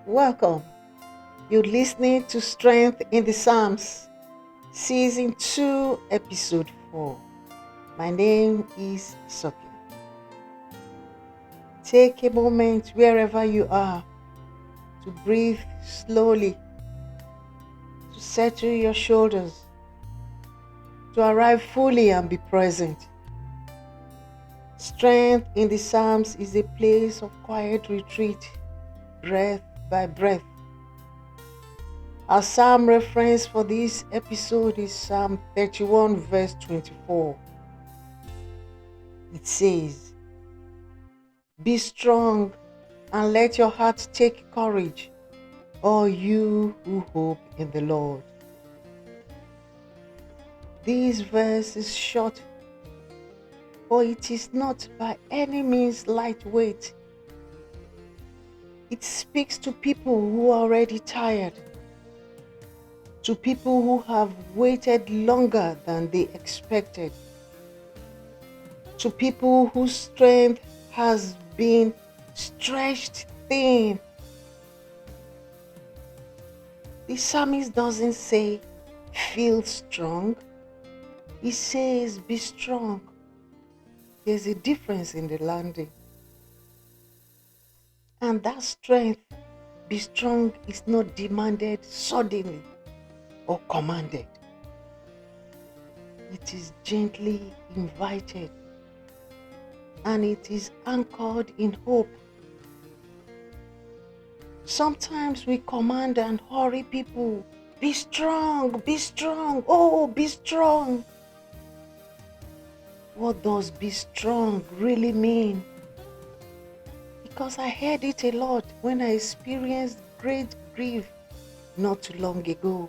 Welcome. You're listening to Strength in the Psalms, Season 2, Episode 4. My name is Soki. Take a moment wherever you are to breathe slowly, to settle your shoulders, to arrive fully and be present. Strength in the Psalms is a place of quiet retreat, breath by breath. Our psalm reference for this episode is Psalm 31, verse 24. It says, "Be strong and let your heart take courage, all you who hope in the Lord." This verse is short, but it is not by any means lightweight. It speaks to people who are already tired, to people who have waited longer than they expected, to people whose strength has been stretched thin. The psalmist doesn't say, "Feel strong." He says, "Be strong." There's a difference in the landing. And that strength, be strong, is not demanded suddenly or commanded. It is gently invited, and it is anchored in hope. Sometimes we command and hurry people, "Be strong, be strong, oh, be strong." What does "be strong" really mean? Because I heard it a lot when I experienced great grief not too long ago.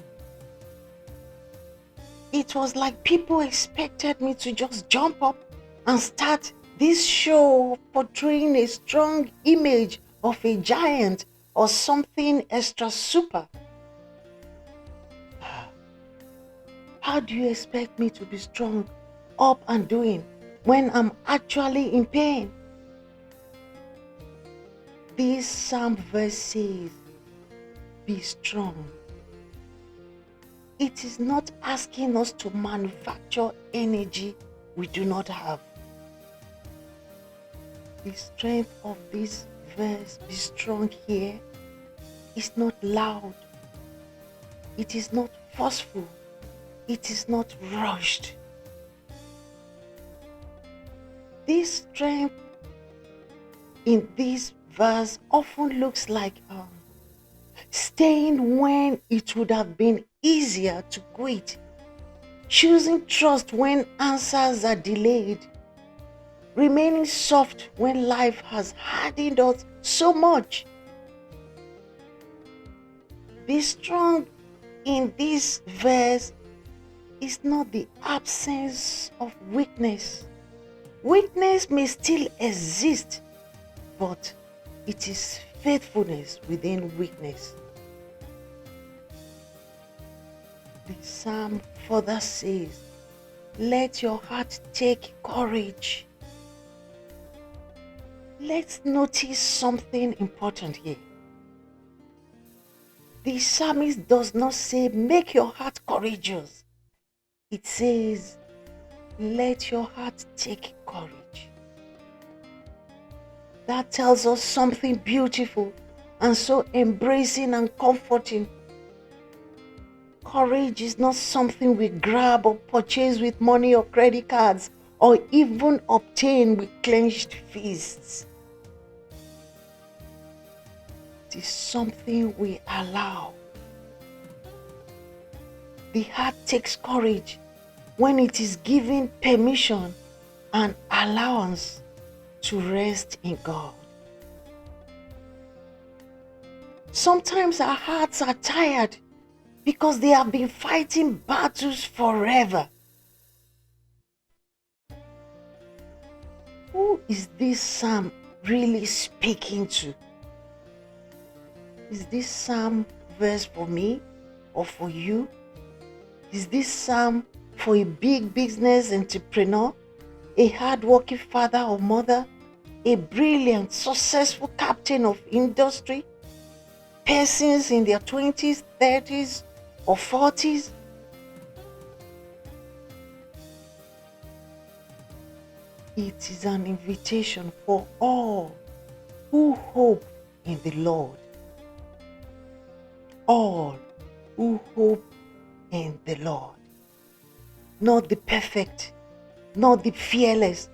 It was like people expected me to just jump up and start this show portraying a strong image of a giant or something extra super. How do you expect me to be strong, up and doing, when I'm actually in pain? This psalm verse says, "Be strong." It is not asking us to manufacture energy we do not have. The strength of this verse, "Be strong" here, is not loud. It is not forceful. It is not rushed. This strength in this verse often looks like staying when it would have been easier to quit, choosing trust when answers are delayed, remaining soft when life has hardened us so much. Be strong in this verse is not the absence of weakness. Weakness may still exist, but it is faithfulness within weakness. The psalm further says, "Let your heart take courage." Let's notice something important here. The psalmist does not say, "Make your heart courageous." It says, "Let your heart take courage." That tells us something beautiful and so embracing and comforting. Courage is not something we grab or purchase with money or credit cards, or even obtain with clenched fists. It is something we allow. The heart takes courage when it is given permission and allowance to rest in God. Sometimes our hearts are tired because they have been fighting battles forever. Who is this psalm really speaking to? Is this psalm verse for me or for you? Is this psalm for a big business entrepreneur, a hardworking father or mother, a brilliant, successful captain of industry, persons in their 20s, 30s, or 40s. It is an invitation for all who hope in the Lord. All who hope in the Lord. Not the perfect, not the fearless,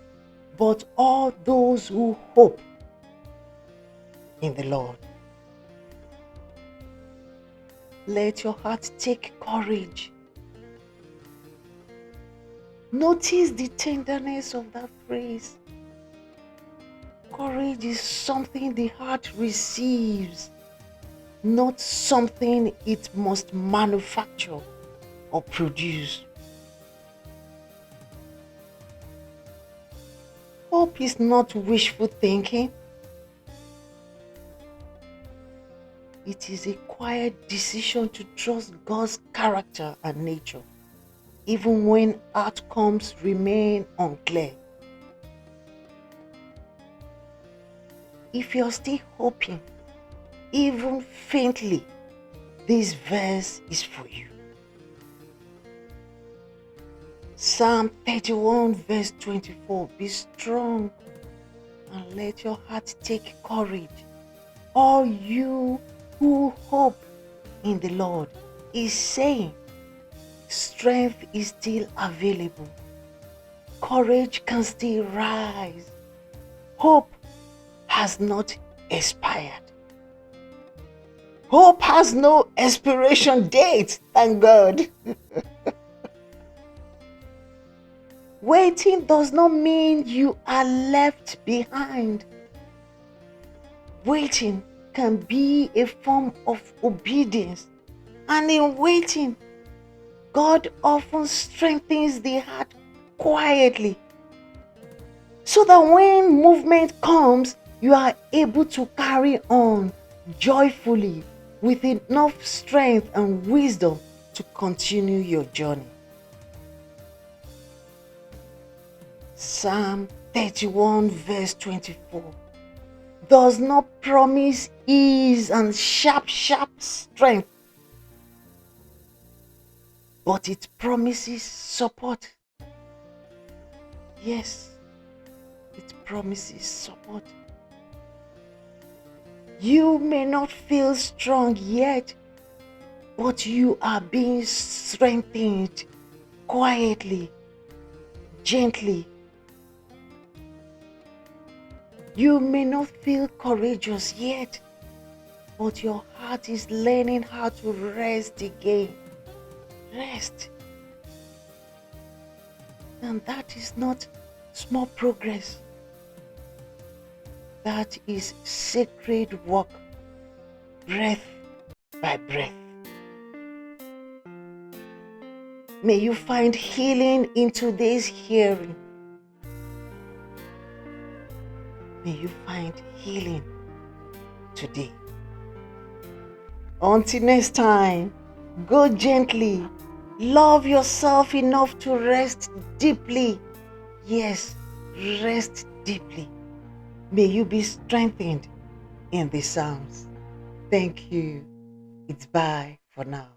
but all those who hope in the Lord. Let your heart take courage. Notice the tenderness of that phrase. Courage is something the heart receives, not something it must manufacture or produce. Hope is not wishful thinking. It is a quiet decision to trust God's character and nature, even when outcomes remain unclear. If you're still hoping, even faintly, this verse is for you. Psalm 31 verse 24, be strong and let your heart take courage. All you who hope in the Lord is saying, strength is still available. Courage can still rise. Hope has not expired. Hope has no expiration date, thank God. Waiting does not mean you are left behind. Waiting can be a form of obedience, and in waiting, God often strengthens the heart quietly, so that when movement comes, you are able to carry on joyfully with enough strength and wisdom to continue your journey. Psalm 31 verse 24 does not promise ease and sharp strength, but it promises support. Yes, it promises support. You may not feel strong yet, but you are being strengthened quietly, gently. You may not feel courageous yet, but your heart is learning how to rest again. Rest. And that is not small progress. That is sacred work, breath by breath. May you find healing in today's hearing. May you find healing today. Until next time, go gently. Love yourself enough to rest deeply. Yes, rest deeply. May you be strengthened in the Psalms. Thank you. It's bye for now.